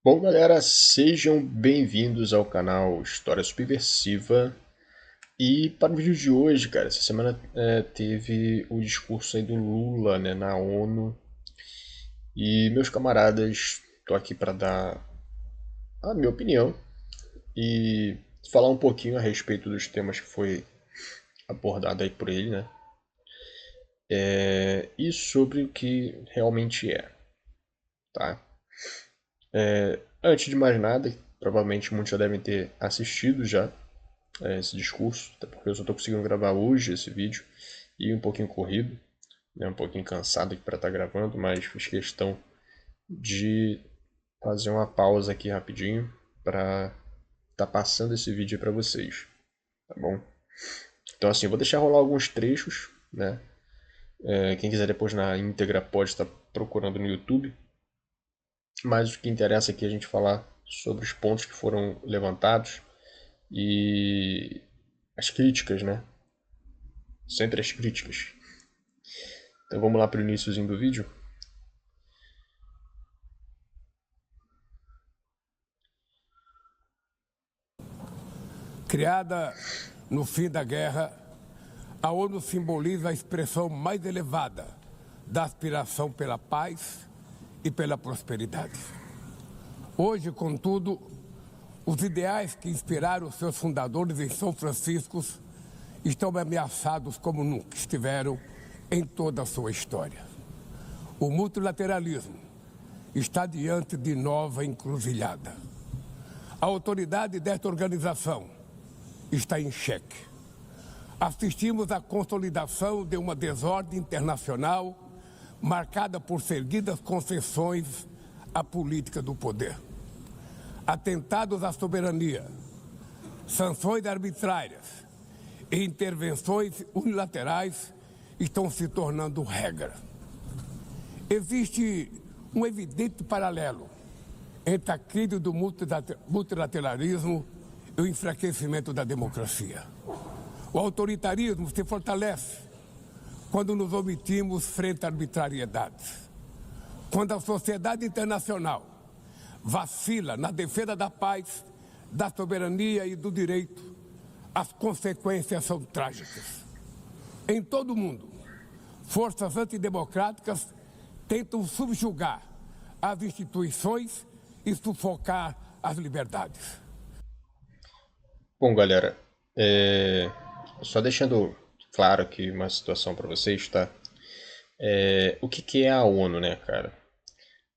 Bom, galera, sejam bem-vindos ao canal História Subversiva. E para o vídeo de hoje, cara, essa semana teve o discurso aí do Lula, né, na ONU. E meus camaradas, tô aqui para dar a minha opinião e falar um pouquinho a respeito dos temas que foi abordado aí por ele, né? E sobre o que realmente é, tá? Antes de mais nada, provavelmente muitos já devem ter assistido já esse discurso, até porque eu só estou conseguindo gravar hoje esse vídeo e um pouquinho corrido, né, um pouquinho cansado aqui para estar gravando, mas fiz questão de fazer uma pausa aqui rapidinho para estar passando esse vídeo para vocês, tá bom? Então assim, eu vou deixar rolar alguns trechos, né? Quem quiser depois na íntegra pode estar procurando no YouTube, mas o que interessa aqui é a gente falar sobre os pontos que foram levantados e as críticas, né? Sempre as críticas. Então vamos lá para o iníciozinho do vídeo. Criada no fim da guerra, a ONU simboliza a expressão mais elevada da aspiração pela paz e pela prosperidade. Hoje, contudo, os ideais que inspiraram seus fundadores em São Francisco estão ameaçados como nunca estiveram em toda a sua história. O multilateralismo está diante de nova encruzilhada. A autoridade desta organização está em xeque. Assistimos à consolidação de uma desordem internacional marcada por seguidas concessões à política do poder. Atentados à soberania, sanções arbitrárias e intervenções unilaterais estão se tornando regra. Existe um evidente paralelo entre a crise do multilateralismo e o enfraquecimento da democracia. O autoritarismo se fortalece quando nos omitimos frente a arbitrariedades. Quando a sociedade internacional vacila na defesa da paz, da soberania e do direito, as consequências são trágicas. Em todo o mundo, forças antidemocráticas tentam subjugar as instituições e sufocar as liberdades. Bom, galera, só deixando claro aqui uma situação para vocês, tá? O que é a ONU, né, cara?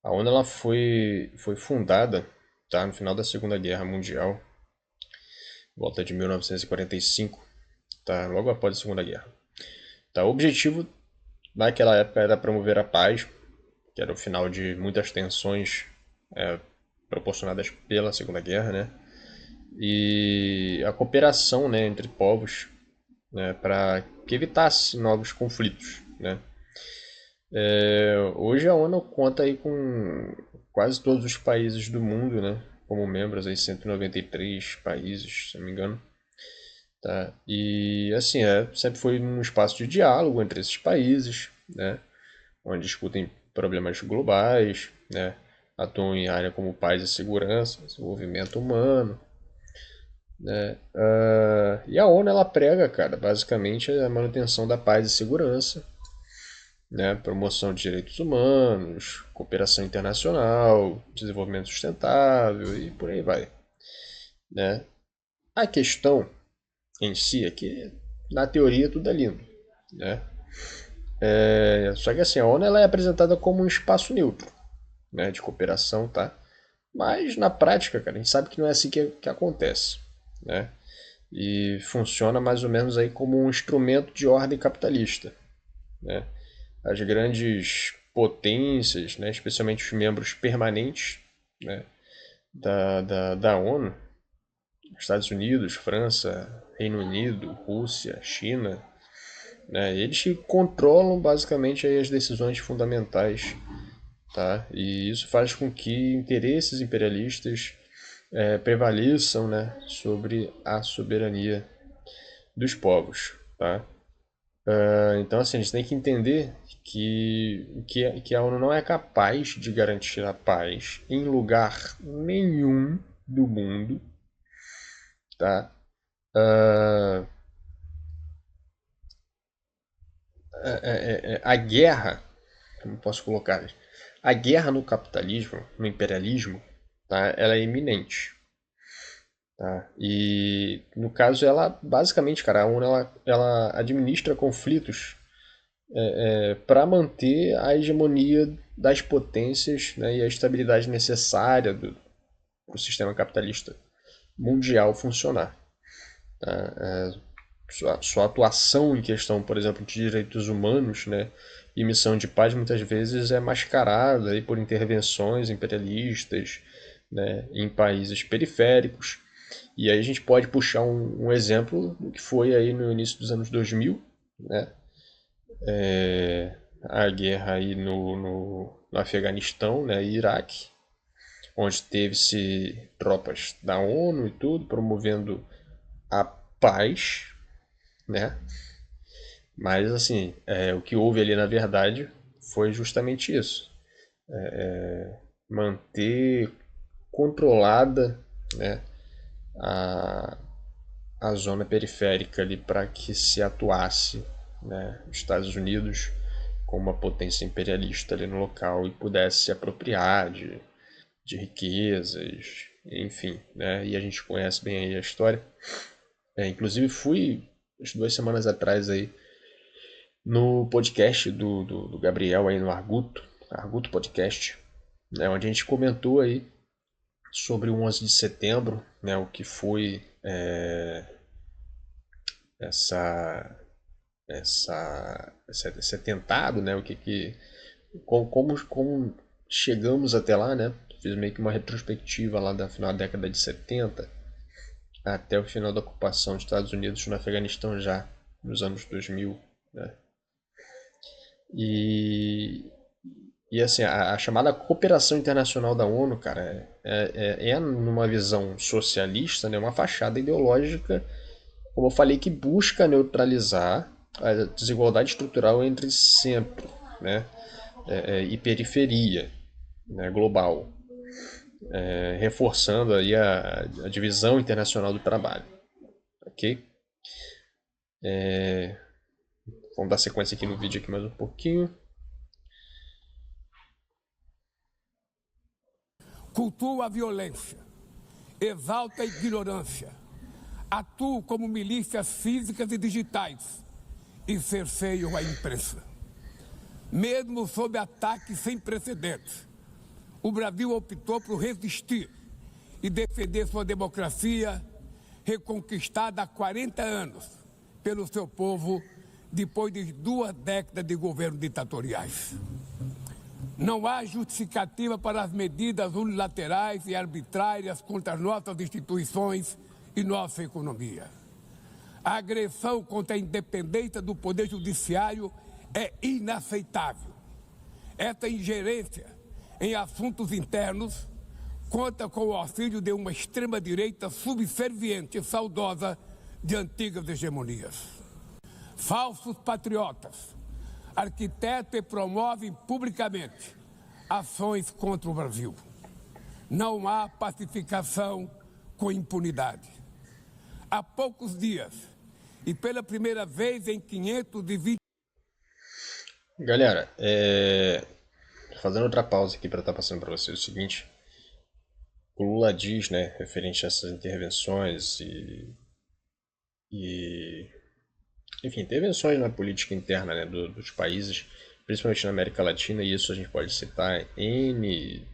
A ONU ela foi fundada, tá, no final da Segunda Guerra Mundial, volta de 1945, tá, logo após a Segunda Guerra. Tá, o objetivo naquela época era promover a paz, que era o final de muitas tensões proporcionadas pela Segunda Guerra, né? E a cooperação, né, entre povos, né, para que evitasse novos conflitos, né? Hoje a ONU conta aí com quase todos os países do mundo, né, como membros, aí 193 países, se não me engano. Tá? E assim, sempre foi um espaço de diálogo entre esses países, né, onde discutem problemas globais, né, atuam em áreas como paz e segurança, desenvolvimento humano, né? E a ONU ela prega, cara, basicamente a manutenção da paz e segurança, né? Promoção de direitos humanos, cooperação internacional, desenvolvimento sustentável e por aí vai, né? A questão em si é que na teoria tudo é lindo, né? Só que assim, a ONU ela é apresentada como um espaço neutro, né, de cooperação, tá? Mas na prática, cara, a gente sabe que não é assim que acontece, né? E funciona mais ou menos aí como um instrumento de ordem capitalista, né? As grandes potências, né, especialmente os membros permanentes, né, da ONU, Estados Unidos, França, Reino Unido, Rússia, China, né, eles que controlam basicamente aí as decisões fundamentais, tá? E isso faz com que interesses imperialistas prevaleçam, né, sobre a soberania dos povos, tá? Então, assim, a gente tem que entender que a ONU não é capaz de garantir a paz em lugar nenhum do mundo, tá? Ah, a guerra, como posso colocar, a guerra no capitalismo, no imperialismo, tá? Ela é iminente, tá? E no caso ela, basicamente, cara, a ONU ela administra conflitos para manter a hegemonia das potências, né, e a estabilidade necessária para o sistema capitalista mundial funcionar. Tá? Sua atuação em questão, por exemplo, de direitos humanos, né, e missão de paz muitas vezes é mascarada aí por intervenções imperialistas, né, em países periféricos. E aí a gente pode puxar um exemplo do que foi aí no início dos anos 2000, né, a guerra aí no Afeganistão, né, e Iraque, onde teve-se tropas da ONU e tudo, promovendo a paz, né? Mas, assim, o que houve ali, na verdade, foi justamente isso. Manter controlada, né, a, a zona periférica ali para que se atuasse, né, os Estados Unidos como uma potência imperialista ali no local e pudesse se apropriar de riquezas, enfim, né? E a gente conhece bem aí a história. Inclusive fui umas 2 semanas atrás aí no podcast do Gabriel aí no Arguto Podcast, né, onde a gente comentou aí sobre o 11 de setembro, né, o que foi essa, esse atentado, né, o que como chegamos até lá, né? Fiz meio que uma retrospectiva lá da final da década de 70 até o final da ocupação dos Estados Unidos no Afeganistão já nos anos 2000, né? E, e assim, a chamada cooperação internacional da ONU, cara, numa visão socialista, né, uma fachada ideológica, como eu falei, que busca neutralizar a desigualdade estrutural entre centro, né, e periferia, né, global, reforçando aí a divisão internacional do trabalho, ok? Vamos dar sequência aqui no vídeo aqui mais um pouquinho. Cultua a violência, exalta a ignorância, atua como milícias físicas e digitais e cerceiam a imprensa. Mesmo sob ataques sem precedentes, o Brasil optou por resistir e defender sua democracia, reconquistada há 40 anos pelo seu povo, depois de 2 décadas de governos ditatoriais. Não há justificativa para as medidas unilaterais e arbitrárias contra as nossas instituições e nossa economia. A agressão contra a independência do Poder Judiciário é inaceitável. Essa ingerência em assuntos internos conta com o auxílio de uma extrema-direita subserviente e saudosa de antigas hegemonias. Falsos patriotas arquitetam e promovem publicamente ações contra o Brasil. Não há pacificação com impunidade. Há poucos dias, e pela primeira vez em 520... Galera, fazendo outra pausa aqui para estar passando para vocês o seguinte. O Lula diz, né, referente a essas intervenções enfim, intervenções na política interna, né, dos países, principalmente na América Latina, e isso a gente pode citar N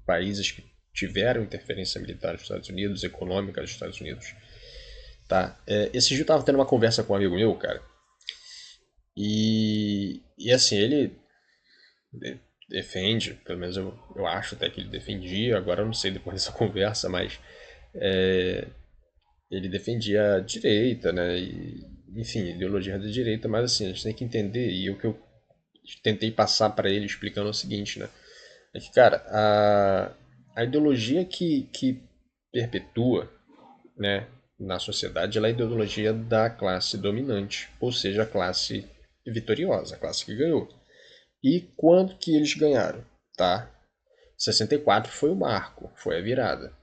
países que tiveram interferência militar dos Estados Unidos, econômica dos Estados Unidos. Tá? Esse dia eu tava tendo uma conversa com um amigo meu, cara, e assim, ele defende, pelo menos eu acho até que ele defendia, agora eu não sei depois dessa conversa, mas ele defendia a direita, né? E, enfim, ideologia da direita, mas assim, a gente tem que entender, e o que eu tentei passar para ele explicando é o seguinte, né? É que, cara, a ideologia que perpetua, né, na sociedade, ela é a ideologia da classe dominante, ou seja, a classe vitoriosa, a classe que ganhou. E quanto que eles ganharam? Tá? 64 foi o marco, foi a virada.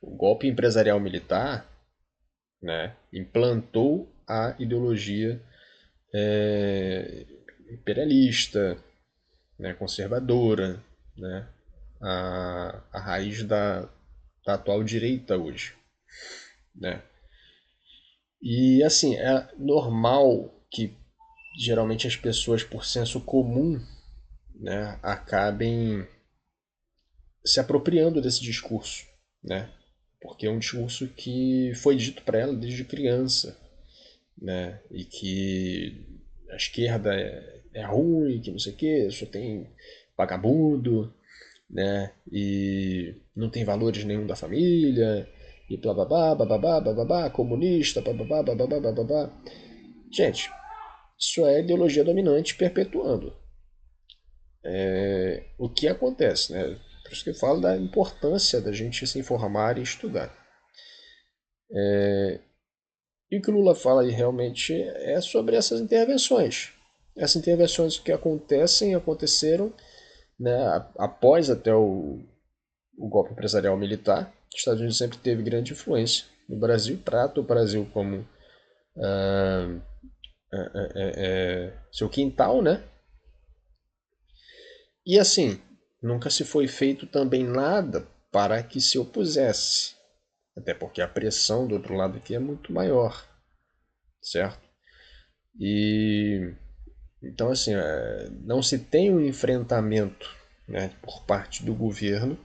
O golpe empresarial militar, né, implantou a ideologia imperialista, né, conservadora, né, a raiz da atual direita hoje, né? E assim, é normal que geralmente as pessoas, por senso comum, né, acabem se apropriando desse discurso, né? Porque é um discurso que foi dito para ela desde criança, né? E que a esquerda é ruim, que não sei o quê, só tem vagabundo, né? E não tem valores nenhum da família, e blá blá blá, blá blá blá, blá blá blá, comunista, blá blá blá, blá blá blá, blá blá. Gente, isso é ideologia dominante perpetuando. O que acontece, né? Por isso que eu falo da importância da gente se informar e estudar. E o que o Lula fala aí realmente é sobre essas intervenções. Essas intervenções que aconteceram, né, após até o golpe empresarial militar. Os Estados Unidos sempre teve grande influência no Brasil, trata o Brasil como seu quintal, né? E assim, nunca se foi feito também nada para que se opusesse. Até porque a pressão do outro lado aqui é muito maior, certo? E então assim, não se tem um enfrentamento, né, por parte do governo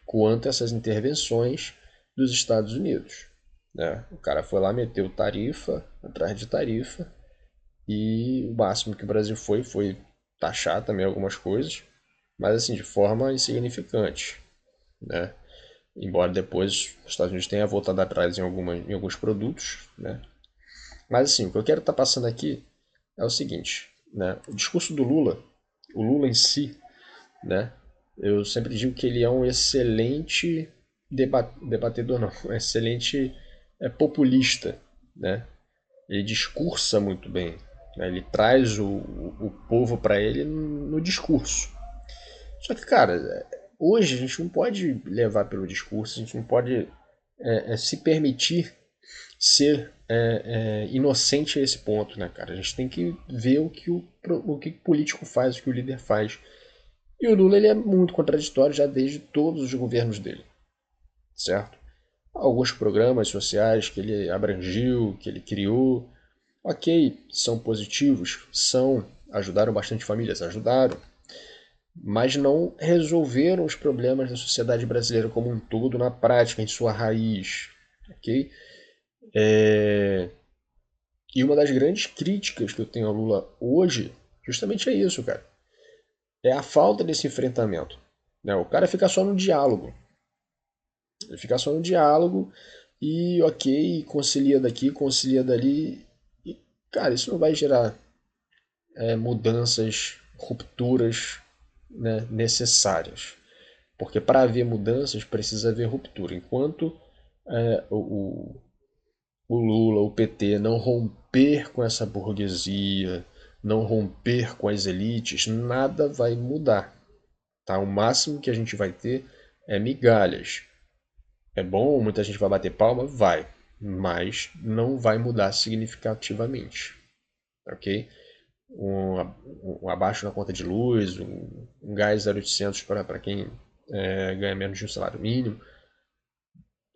quanto a essas intervenções dos Estados Unidos, né? O cara foi lá, meteu tarifa atrás de tarifa e o máximo que o Brasil foi taxar também algumas coisas, mas assim, de forma insignificante, né? Embora depois os Estados Unidos tenha voltado atrás em alguns produtos, né? Mas assim, o que eu quero estar passando aqui é o seguinte, né? O discurso do Lula, o Lula em si, né? Eu sempre digo que ele é um excelente debatedor, não, um excelente populista, né? Ele discursa muito bem, né? Ele traz o povo para ele no discurso. Só que, cara, hoje a gente não pode levar pelo discurso, a gente não pode se permitir ser inocente a esse ponto, né, cara? A gente tem que ver o que o político faz, o que o líder faz. E o Lula ele é muito contraditório já desde todos os governos dele, certo? Alguns programas sociais que ele abrangiu, que ele criou, ok, são positivos, ajudaram bastante famílias, ajudaram, mas não resolveram os problemas da sociedade brasileira como um todo na prática, em sua raiz, ok? E uma das grandes críticas que eu tenho ao Lula hoje, justamente é isso, cara. É a falta desse enfrentamento. Né? O cara fica só no diálogo. Ele fica só no diálogo e, ok, concilia daqui, concilia dali. E, cara, isso não vai gerar mudanças, rupturas, né, necessárias. Porque para haver mudanças precisa haver ruptura. Enquanto o Lula, o PT não romper com essa burguesia, não romper com as elites, nada vai mudar. Tá? O máximo que a gente vai ter é migalhas. É bom, muita gente vai bater palma? Vai. Mas não vai mudar significativamente. Ok? Um abaixo na conta de luz, um gás 0800 para quem ganha menos de um salário mínimo.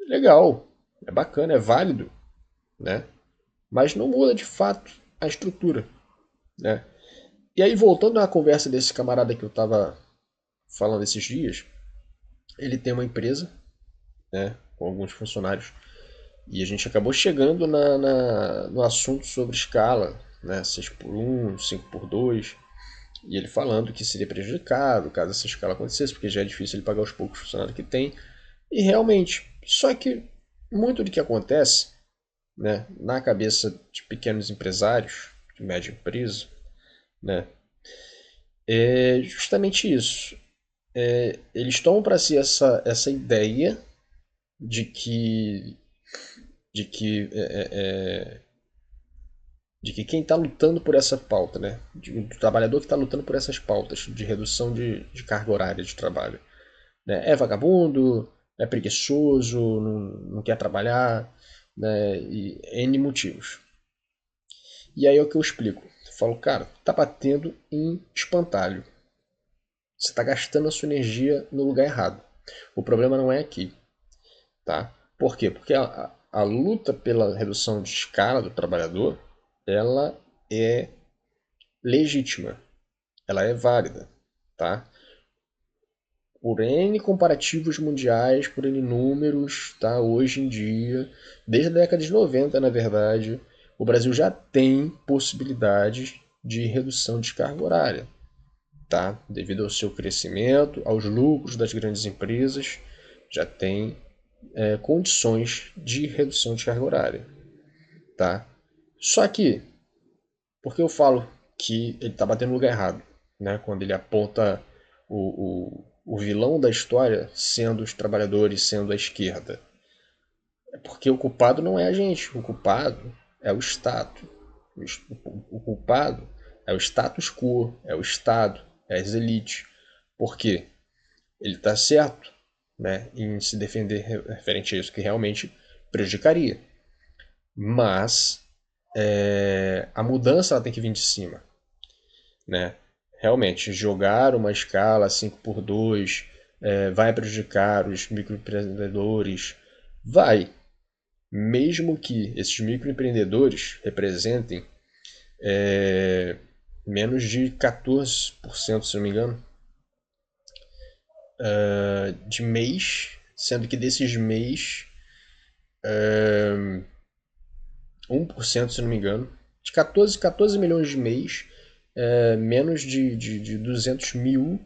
Legal, é bacana, é válido, né? Mas não muda de fato a estrutura, né? E aí, voltando à conversa desse camarada que eu estava falando esses dias, ele tem uma empresa, né, com alguns funcionários, e a gente acabou chegando no assunto sobre escala, né, 6 por 1, 5 por 2, e ele falando que seria prejudicado caso essa escala acontecesse, porque já é difícil ele pagar os poucos funcionários que tem, e realmente, só que muito do que acontece, né, na cabeça de pequenos empresários, de média empresa, né, é justamente isso. Eles tomam para si essa ideia de que de que de que quem está lutando por essa pauta, né, do trabalhador que está lutando por essas pautas de redução de carga horária de trabalho, né, é vagabundo, é preguiçoso, não quer trabalhar, né, e N motivos. E aí é o que eu explico. Eu falo, cara, tá batendo em espantalho. Você está gastando a sua energia no lugar errado. O problema não é aqui, tá? Por quê? Porque a luta pela redução de escala do trabalhador, ela é legítima, ela é válida, tá? Por N comparativos mundiais, por N números, tá? Hoje em dia, desde a década de 90, na verdade, o Brasil já tem possibilidades de redução de carga horária, tá? Devido ao seu crescimento, aos lucros das grandes empresas, já tem condições de redução de carga horária, tá? Só que, por que eu falo que ele está batendo no lugar errado, né? Quando ele aponta o vilão da história sendo os trabalhadores, sendo a esquerda. É porque o culpado não é a gente, o culpado é o Estado. O culpado é o status quo, é o Estado, é as elites. Por quê? Ele está certo, né, em se defender referente a isso, que realmente prejudicaria. Mas a mudança ela tem que vir de cima, né? Realmente, jogar uma escala 5x2 vai prejudicar os microempreendedores? Vai. Mesmo que esses microempreendedores representem menos de 14%, se não me engano, de mês, sendo que desses mês 1%, se não me engano, de 14 milhões de mês, menos de 200 mil,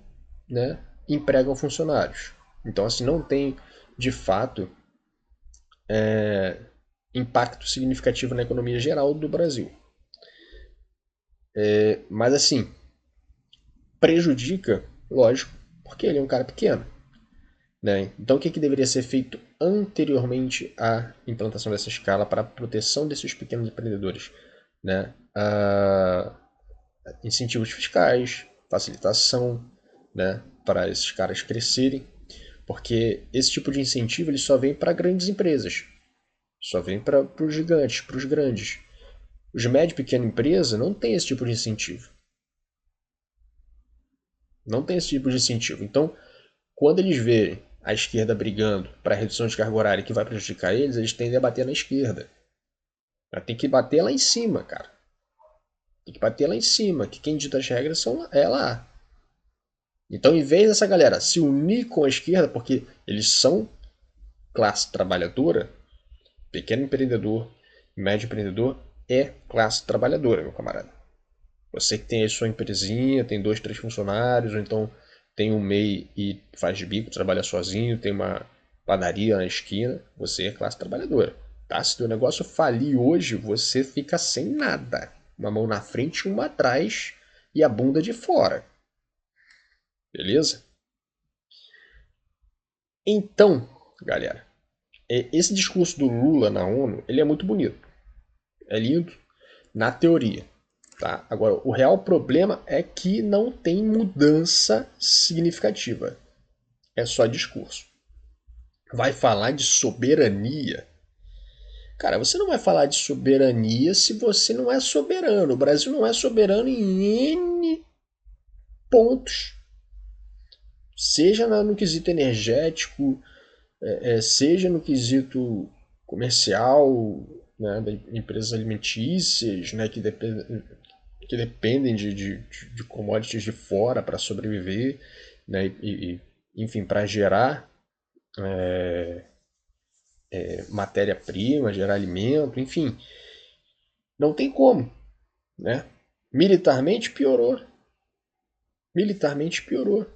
né, empregam funcionários. Então, assim, não tem, de fato, impacto significativo na economia geral do Brasil. Mas, assim, prejudica, lógico, porque ele é um cara pequeno. Né? Então, o que deveria ser feito anteriormente à implantação dessa escala para a proteção desses pequenos empreendedores? Né? Incentivos fiscais, facilitação, né? Para esses caras crescerem, porque esse tipo de incentivo ele só vem para grandes empresas, só vem para os gigantes, para os grandes. Os médio e pequena empresa não tem esse tipo de incentivo. Não tem esse tipo de incentivo. Então, quando eles verem a esquerda brigando para a redução de carga horária que vai prejudicar eles, eles tendem a bater na esquerda. Tem que bater lá em cima, cara. Tem que bater lá em cima, que quem dita as regras é lá. Então, em vez dessa galera se unir com a esquerda, porque eles são classe trabalhadora, pequeno empreendedor, médio empreendedor é classe trabalhadora, meu camarada. Você que tem a sua empresinha, tem 2, 3 funcionários, ou então tem um MEI e faz de bico, trabalha sozinho, tem uma padaria na esquina, você é classe trabalhadora. Tá? Se teu negócio falir hoje, você fica sem nada. Uma mão na frente e uma atrás e a bunda de fora. Beleza? Então, galera, esse discurso do Lula na ONU, ele é muito bonito. É lindo na teoria. Tá? Agora, o real problema é que não tem mudança significativa. É só discurso. Vai falar de soberania? Cara, você não vai falar de soberania se você não é soberano. O Brasil não é soberano em N pontos. Seja no quesito energético, seja no quesito comercial, né, de empresas alimentícias, né, que dependem de commodities de fora para sobreviver, né, enfim, para gerar matéria-prima, gerar alimento, enfim. Não tem como. Né? Militarmente piorou. Militarmente piorou.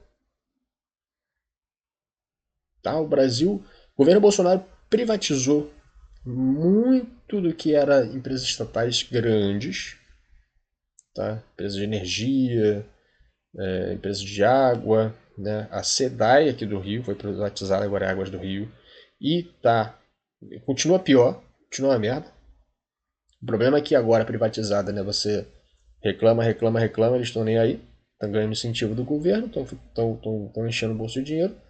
Tá? O Brasil, o governo Bolsonaro privatizou muito do que era empresas estatais grandes, tá? Empresas de energia, empresas de água, né? A SEDAI aqui do Rio foi privatizada, agora é Águas do Rio, e tá, continua pior, continua uma merda, O problema é que agora privatizada, né, você reclama, reclama, reclama, eles estão nem aí, estão ganhando incentivo do governo, estão enchendo o bolso de dinheiro.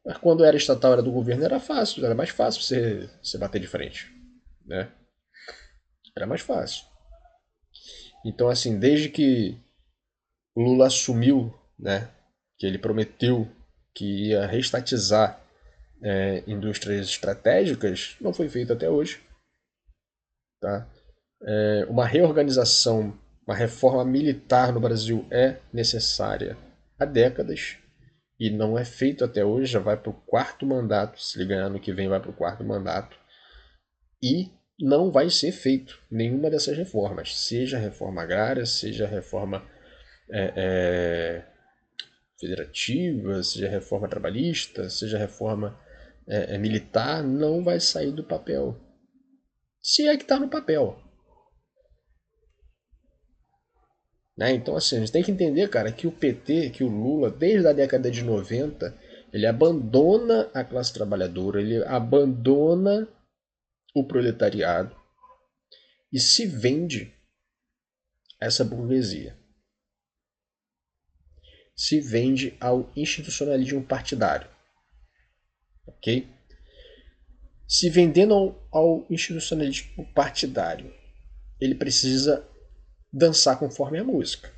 Mas quando era estatal, era do governo, era fácil, era mais fácil você bater de frente, né? Era mais fácil. Então, assim, desde que o Lula assumiu, né, que ele prometeu que ia reestatizar indústrias estratégicas, não foi feito até hoje. Tá? Uma reorganização, uma reforma militar no Brasil é necessária há décadas e não é feito até hoje, já vai para o quarto mandato, se ele ganhar no que vem vai para o quarto mandato, e não vai ser feito nenhuma dessas reformas, seja a reforma agrária, seja a reforma federativa, seja a reforma trabalhista, seja a reforma militar, não vai sair do papel. Se é que está no papel. Né? Então, assim, a gente tem que entender, cara, que o PT, que o Lula, desde a década de 90, ele abandona a classe trabalhadora, ele abandona o proletariado e se vende a essa burguesia. Se vende ao institucionalismo partidário. Ok? Se vendendo ao institucionalismo partidário, ele precisa dançar conforme a música.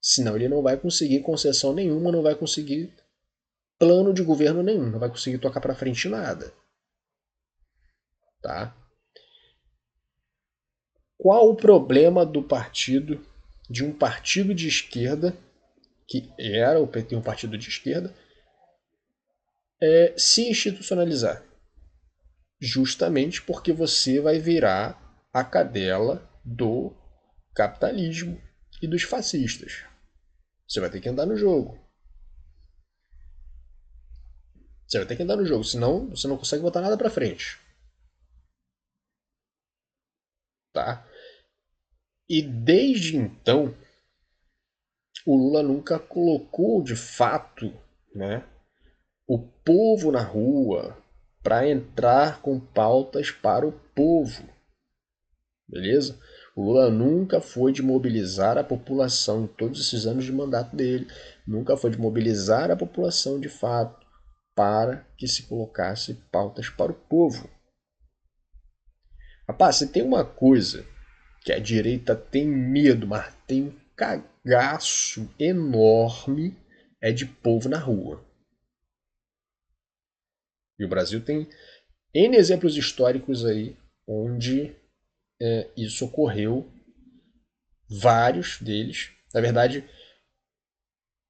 Senão ele não vai conseguir concessão nenhuma, não vai conseguir plano de governo nenhum, não vai conseguir tocar para frente nada. Tá? Qual o problema do partido, de um partido de esquerda, que era o PT um partido de esquerda, se institucionalizar? Justamente porque você vai virar a cadela do capitalismo e dos fascistas. Você vai ter que andar no jogo. Você vai ter que andar no jogo, senão você não consegue botar nada para frente. Tá? E desde então, o Lula nunca colocou de fato, né, o povo na rua para entrar com pautas para o povo. Beleza? O Lula nunca foi de mobilizar a população em todos esses anos de mandato dele, nunca foi de mobilizar a população de fato para que se colocasse pautas para o povo. Rapaz, se tem uma coisa que a direita tem medo, mas tem um cagaço enorme, é de povo na rua. E o Brasil tem N exemplos históricos aí onde isso ocorreu, vários deles. Na verdade,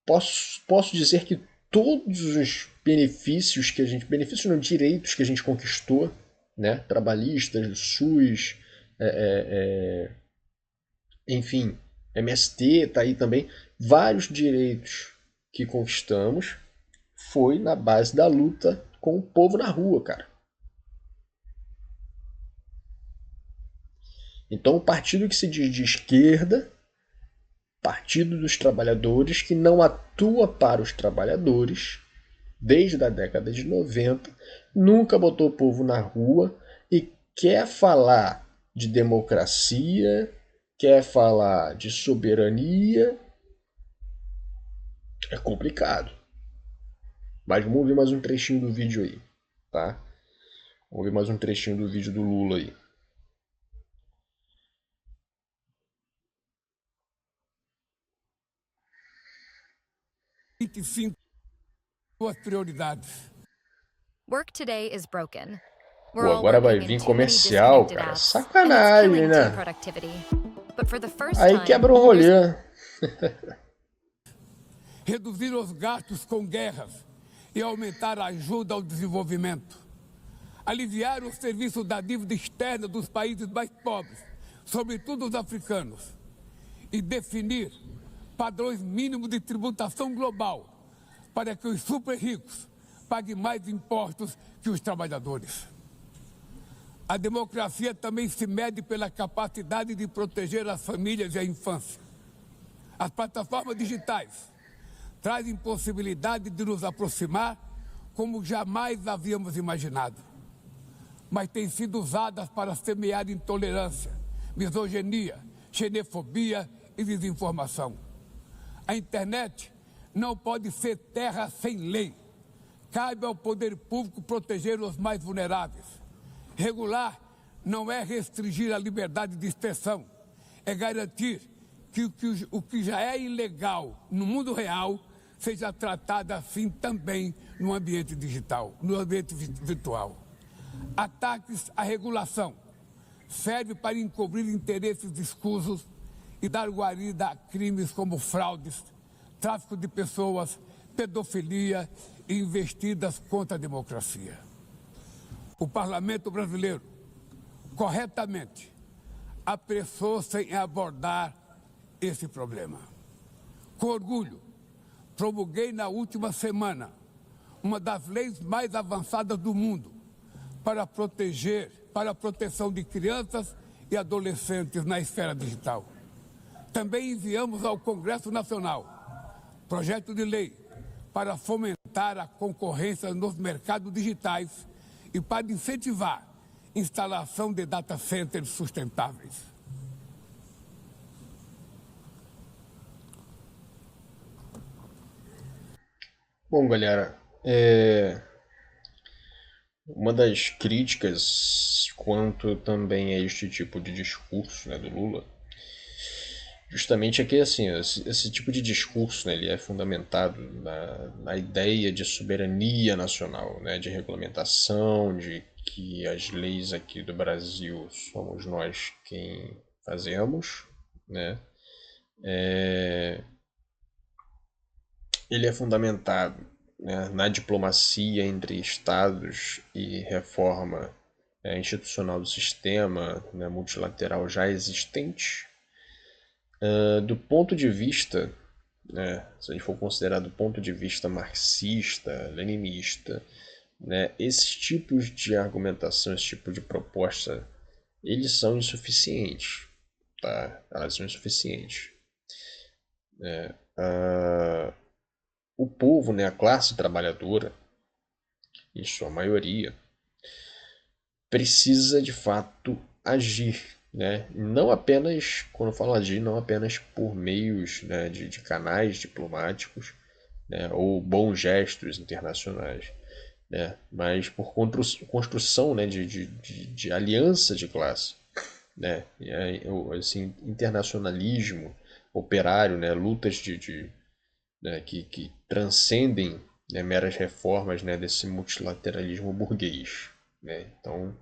posso dizer que todos os benefícios que a gente, benefícios não, direitos que a gente conquistou, né, trabalhistas, do SUS, enfim, MST está aí também, vários direitos que conquistamos foi na base da luta com o povo na rua, cara. Então, o partido que se diz de esquerda, Partido dos Trabalhadores, que não atua para os trabalhadores desde a década de 90, nunca botou o povo na rua e quer falar de democracia, quer falar de soberania. É complicado. Mas vamos ver mais um trechinho do vídeo aí, tá? Vamos ver mais um trechinho do vídeo do Lula aí. 25 suas prioridades. Work today is broken. Pô, agora vai vir comercial, cara. Sacanagem, né? Aí quebra o rolê. Reduzir os gastos com guerras e aumentar a ajuda ao desenvolvimento. Aliviar o serviço da dívida externa dos países mais pobres, sobretudo os africanos. E definir padrões mínimos de tributação global para que os super ricos paguem mais impostos que os trabalhadores. A democracia também se mede pela capacidade de proteger as famílias e a infância. As plataformas digitais trazem possibilidade de nos aproximar como jamais havíamos imaginado. mas têm sido usadas para semear intolerância, misoginia, xenofobia e desinformação. A internet não pode ser terra sem lei. Cabe ao poder público proteger os mais vulneráveis. Regular não é restringir a liberdade de expressão, é garantir que o que já é ilegal no mundo real seja tratado assim também no ambiente digital, no ambiente virtual. Ataques à regulação servem para encobrir interesses escusos e dar guarida a crimes como fraudes, tráfico de pessoas, pedofilia e investidas contra a democracia. O Parlamento brasileiro, corretamente, apressou-se em abordar esse problema. Com orgulho, promulguei na última semana uma das leis mais avançadas do mundo para a proteção de crianças e adolescentes na esfera digital. Também enviamos ao Congresso Nacional projeto de lei para fomentar a concorrência nos mercados digitais e para incentivar a instalação de data centers sustentáveis. Bom, galera, uma das críticas quanto também a este tipo de discurso, né, do Lula, justamente é que assim, esse tipo de discurso, né, ele é fundamentado na ideia de soberania nacional, né, de regulamentação, de que as leis aqui do Brasil somos nós quem fazemos, né? Ele é fundamentado, né, na diplomacia entre estados e reforma institucional do sistema, né, multilateral já existente. Do ponto de vista, né, se a gente for considerar do ponto de vista marxista, leninista, né, esses tipos de argumentação, esse tipo de proposta, eles são insuficientes, tá? Elas são insuficientes. O povo, né, a classe trabalhadora, em sua maioria, precisa de fato agir, né? Não apenas, quando eu falo agir, não apenas por meios, né, de canais diplomáticos, né, ou bons gestos internacionais, né, mas por construção, né, de aliança de classe, né, e aí, assim, internacionalismo operário, né, lutas né, que transcendem, né, meras reformas, né, desse multilateralismo burguês, né? Então,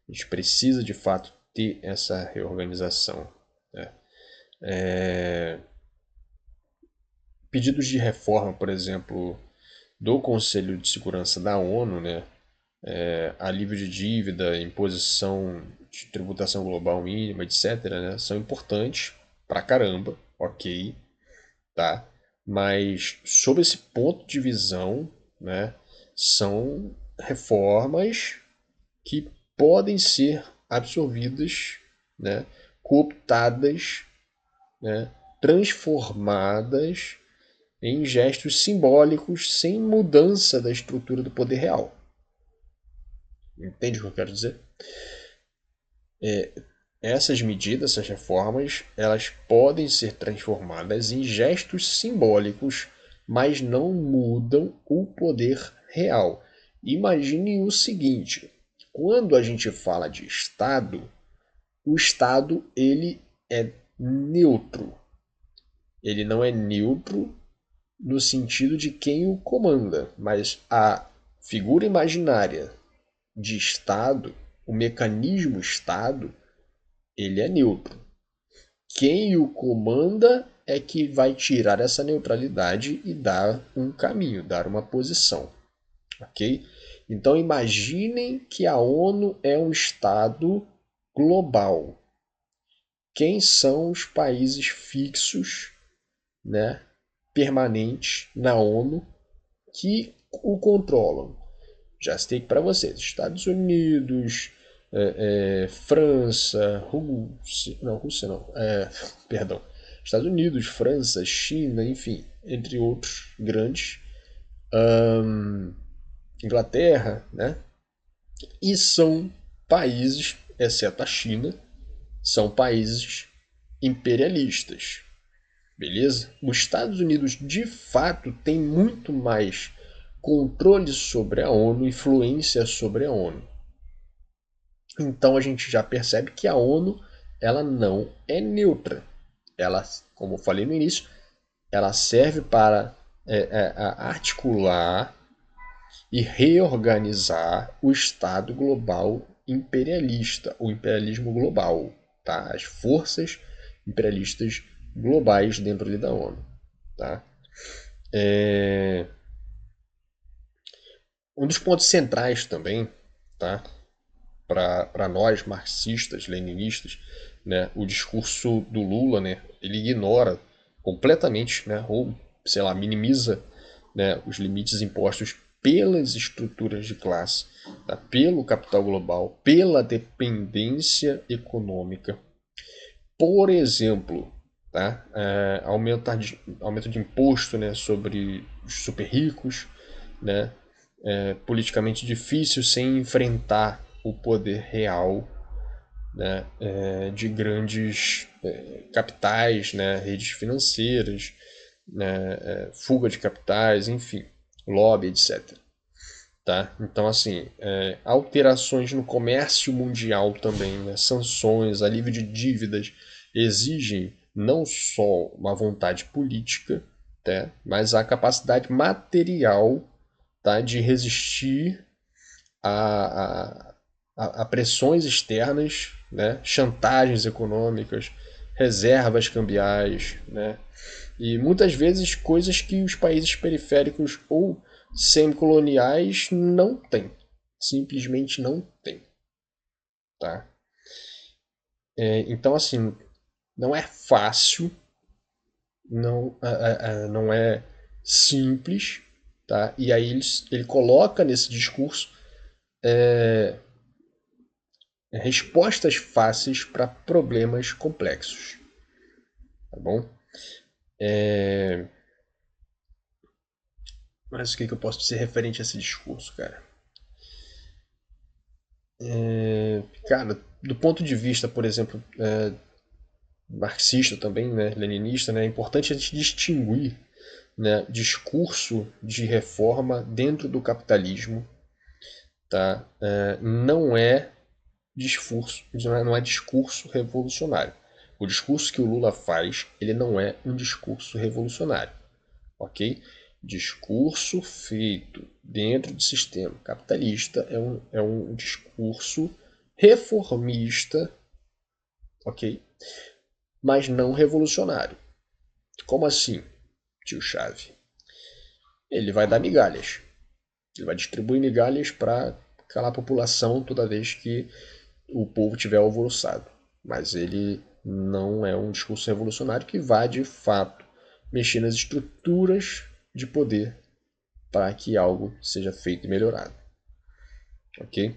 a gente precisa, de fato, ter essa reorganização, né? Pedidos de reforma, por exemplo, do Conselho de Segurança da ONU, né, alívio de dívida, imposição de tributação global mínima, etc., né, são importantes pra caramba, ok, tá? Mas, sob esse ponto de visão, né, são reformas que podem ser absorvidas, né, cooptadas, né, transformadas em gestos simbólicos sem mudança da estrutura do poder real. Entende o que eu quero dizer? Essas medidas, essas reformas, elas podem ser transformadas em gestos simbólicos, mas não mudam o poder real. Imagine o seguinte: quando a gente fala de Estado, o Estado ele é neutro. Ele não é neutro no sentido de quem o comanda, mas a figura imaginária de Estado, o mecanismo Estado, ele é neutro. Quem o comanda é que vai tirar essa neutralidade e dar um caminho, dar uma posição, ok? Então imaginem que a ONU é um Estado global. Quem são os países fixos, né, permanentes na ONU que o controlam? Já citei para vocês: Estados Unidos, França, Rússia não, perdão, Estados Unidos, França, China, enfim, entre outros grandes, Inglaterra, né? E são países, exceto a China, são países imperialistas. Beleza? Os Estados Unidos, de fato, tem muito mais controle sobre a ONU, influência sobre a ONU. Então a gente já percebe que a ONU ela não é neutra. Ela, como eu falei no início, ela serve para articular e reorganizar o Estado global imperialista, o imperialismo global, tá? As forças imperialistas globais dentro ali da ONU, tá? Um dos pontos centrais também, tá? Para nós marxistas, leninistas, né? O discurso do Lula, né? Ele ignora completamente, né? Ou sei lá, minimiza, né? Os limites impostos pelas estruturas de classe, tá? Pelo capital global, pela dependência econômica. Por exemplo, tá? Aumento de imposto, né? Sobre os super ricos, né? Politicamente difícil sem enfrentar o poder real, né? De grandes capitais, né? Redes financeiras, né? Fuga de capitais, enfim, lobby, etc. Tá? Então, assim, alterações no comércio mundial também, né? Sanções, alívio de dívidas, exigem não só uma vontade política, tá? Mas a capacidade material, tá? De resistir a pressões externas, né? Chantagens econômicas, reservas cambiais, né? E muitas vezes coisas que os países periféricos ou semicoloniais não têm. Simplesmente não têm. Tá? Então, assim, não é fácil, não é simples. Tá? E aí ele coloca nesse discurso respostas fáceis para problemas complexos. Tá bom? Mas o que eu posso dizer referente a esse discurso, cara? Cara, do ponto de vista, por exemplo, marxista também, né, leninista, né, é importante a gente distinguir, né, discurso de reforma dentro do capitalismo, tá? Não é discurso revolucionário. O discurso que o Lula faz, ele não é um discurso revolucionário, ok? Discurso feito dentro do sistema capitalista é um discurso reformista, ok? Mas não revolucionário. Como assim, tio Chave? Ele vai dar migalhas. Ele vai distribuir migalhas para calar a população toda vez que o povo tiver alvoroçado. Mas ele não é um discurso revolucionário que vai, de fato, mexer nas estruturas de poder para que algo seja feito e melhorado. Ok?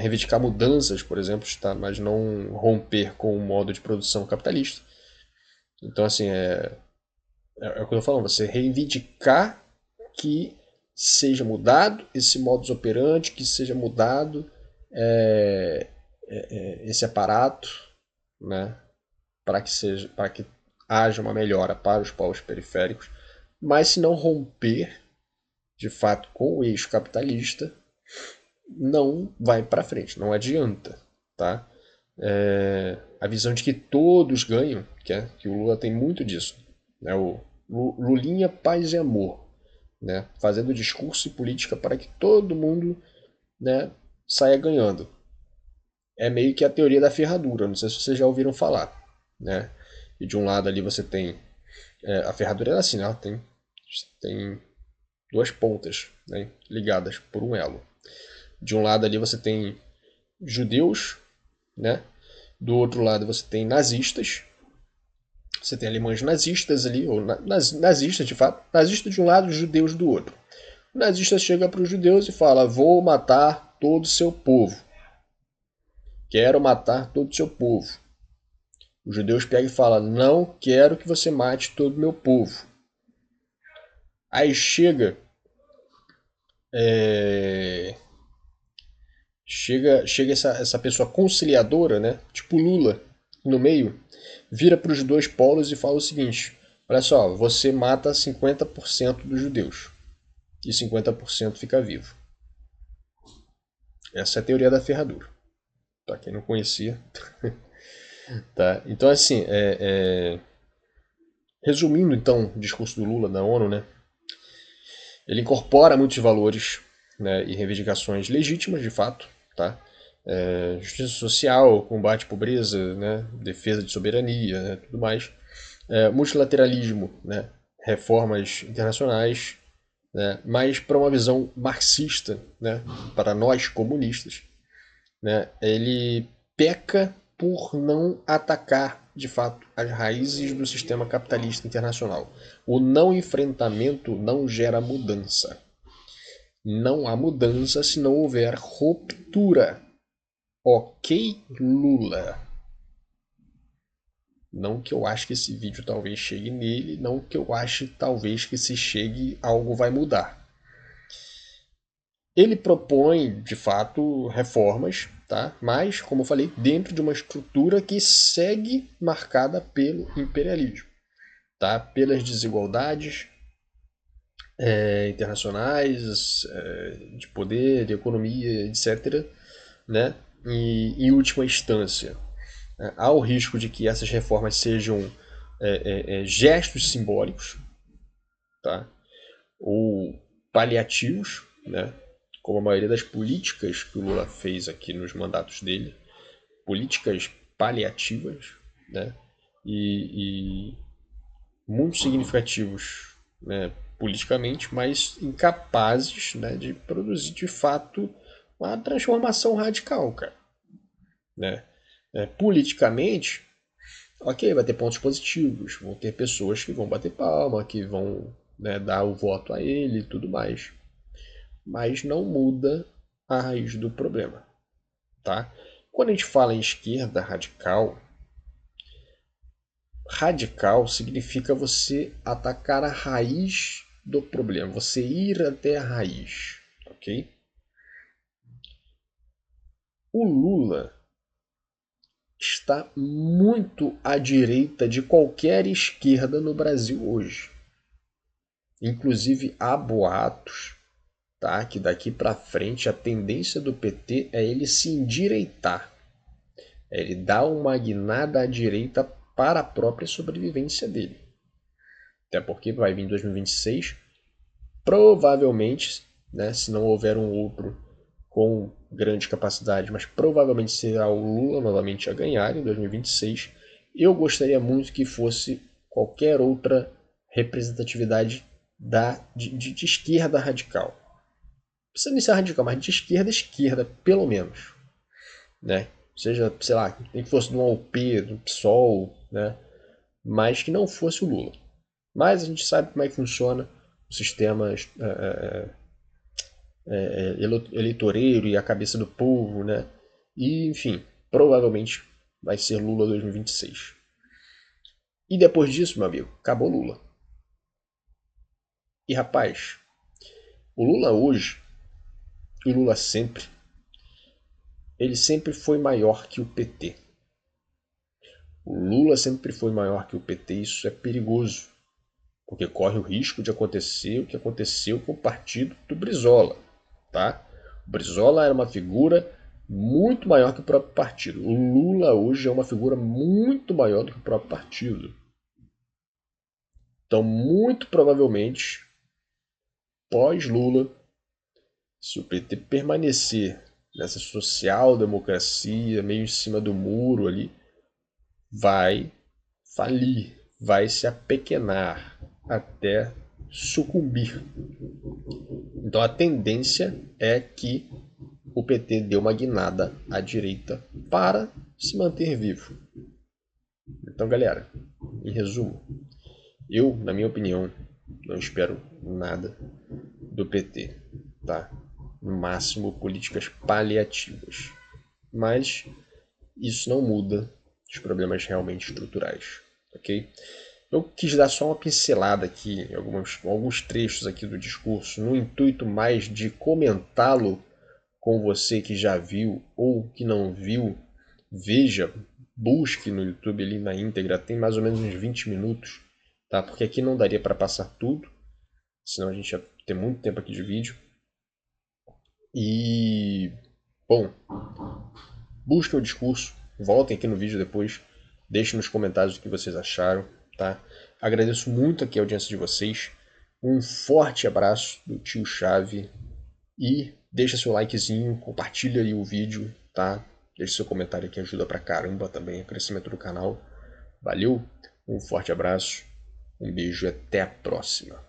Reivindicar mudanças, por exemplo, tá? Mas não romper com o modo de produção capitalista. Então, assim, é o que eu estou falando, você reivindicar que seja mudado esse modus operandi, que seja mudado esse aparato, né, para que haja uma melhora para os povos periféricos, mas se não romper de fato com o eixo capitalista, não vai para frente, não adianta, tá? A visão de que todos ganham, que o Lula tem muito disso, né? O Lulinha, paz e amor, né? Fazendo discurso e política para que todo mundo, né, saia ganhando. É meio que a teoria da ferradura, não sei se vocês já ouviram falar, né? E de um lado ali você tem a ferradura é assim, né? Ela tem duas pontas, né, ligadas por um elo. De um lado ali você tem judeus, né? Do outro lado você tem nazistas. Você tem alemães nazistas ali, ou nazistas de fato. Nazistas de um lado, judeus do outro. O nazista chega para os judeus e fala: vou matar todo o seu povo. Quero matar todo o seu povo. Os judeus pegam e falam: não quero que você mate todo o meu povo. Aí chega Chega essa pessoa conciliadora, né? Tipo Lula, no meio, vira para os dois polos e fala o seguinte: olha só, você mata 50% dos judeus e 50% fica vivo. Essa é a teoria da ferradura. Tá, quem não conhecia. Tá? Então, assim, resumindo então o discurso do Lula na ONU, né? Ele incorpora muitos valores, né, e reivindicações legítimas, de fato, tá? Justiça social, combate à pobreza, né, defesa de soberania, né, tudo mais. Multilateralismo, né, reformas internacionais, né, mas para uma visão marxista, né, para nós comunistas, né, ele peca por não atacar de fato as raízes do sistema capitalista internacional. O não enfrentamento não gera mudança. Não há mudança se não houver ruptura. Ok, Lula? Não que eu ache que esse vídeo talvez chegue nele, não que eu ache talvez que se chegue algo vai mudar. Ele propõe, de fato, reformas, tá? Mas, como eu falei, dentro de uma estrutura que segue marcada pelo imperialismo, tá? Pelas desigualdades internacionais, de poder, de economia, etc. Né? E, em última instância, há o risco de que essas reformas sejam gestos simbólicos, tá? Ou paliativos, né? Como a maioria das políticas que o Lula fez aqui nos mandatos dele, políticas paliativas, né? E muito significativos, né, politicamente, mas incapazes, né, de produzir de fato uma transformação radical, cara. Né? Politicamente, ok, vai ter pontos positivos, vão ter pessoas que vão bater palma, que vão, né, dar o voto a ele e tudo mais. Mas não muda a raiz do problema. Tá? Quando a gente fala em esquerda radical, radical significa você atacar a raiz do problema, você ir até a raiz, ok? O Lula está muito à direita de qualquer esquerda no Brasil hoje. Inclusive há boatos, tá, que daqui para frente a tendência do PT é ele se endireitar, é ele dar uma guinada à direita para a própria sobrevivência dele. Até porque vai vir em 2026, provavelmente, né, se não houver um outro com grande capacidade, mas provavelmente será o Lula novamente a ganhar em 2026. Eu gostaria muito que fosse qualquer outra representatividade de esquerda radical. Não precisa nem ser radical, mas de esquerda, pelo menos. Né? Seja, sei lá, nem que fosse do AUP, do PSOL, né? Mas que não fosse o Lula. Mas a gente sabe como é que funciona o sistema eleitoreiro e a cabeça do povo, né? E, enfim, provavelmente vai ser Lula 2026. E depois disso, meu amigo, acabou Lula. E, rapaz, o Lula hoje, e o Lula sempre, ele sempre foi maior que o PT. O Lula sempre foi maior que o PT, isso é perigoso, porque corre o risco de acontecer o que aconteceu com o partido do Brizola, tá? O Brizola era uma figura muito maior que o próprio partido. O Lula hoje é uma figura muito maior do que o próprio partido. Então, muito provavelmente, pós-Lula, se o PT permanecer nessa social-democracia, meio em cima do muro ali, vai falir, vai se apequenar até sucumbir. Então a tendência é que o PT dê uma guinada à direita para se manter vivo. Então, galera, em resumo, eu, na minha opinião, não espero nada do PT, tá? No máximo, políticas paliativas. Mas isso não muda os problemas realmente estruturais, ok? Eu quis dar só uma pincelada aqui em alguns trechos aqui do discurso, no intuito mais de comentá-lo com você que já viu ou que não viu, veja, busque no YouTube ali na íntegra, tem mais ou menos uns 20 minutos, tá? Porque aqui não daria para passar tudo, senão a gente ia ter muito tempo aqui de vídeo. E, bom, busquem o discurso, voltem aqui no vídeo depois, deixem nos comentários o que vocês acharam, tá? Agradeço muito aqui a audiência de vocês, um forte abraço do tio Chave e deixa seu likezinho, compartilha aí o vídeo, tá? Deixa seu comentário que ajuda pra caramba também o crescimento do canal. Valeu, um forte abraço, um beijo e até a próxima.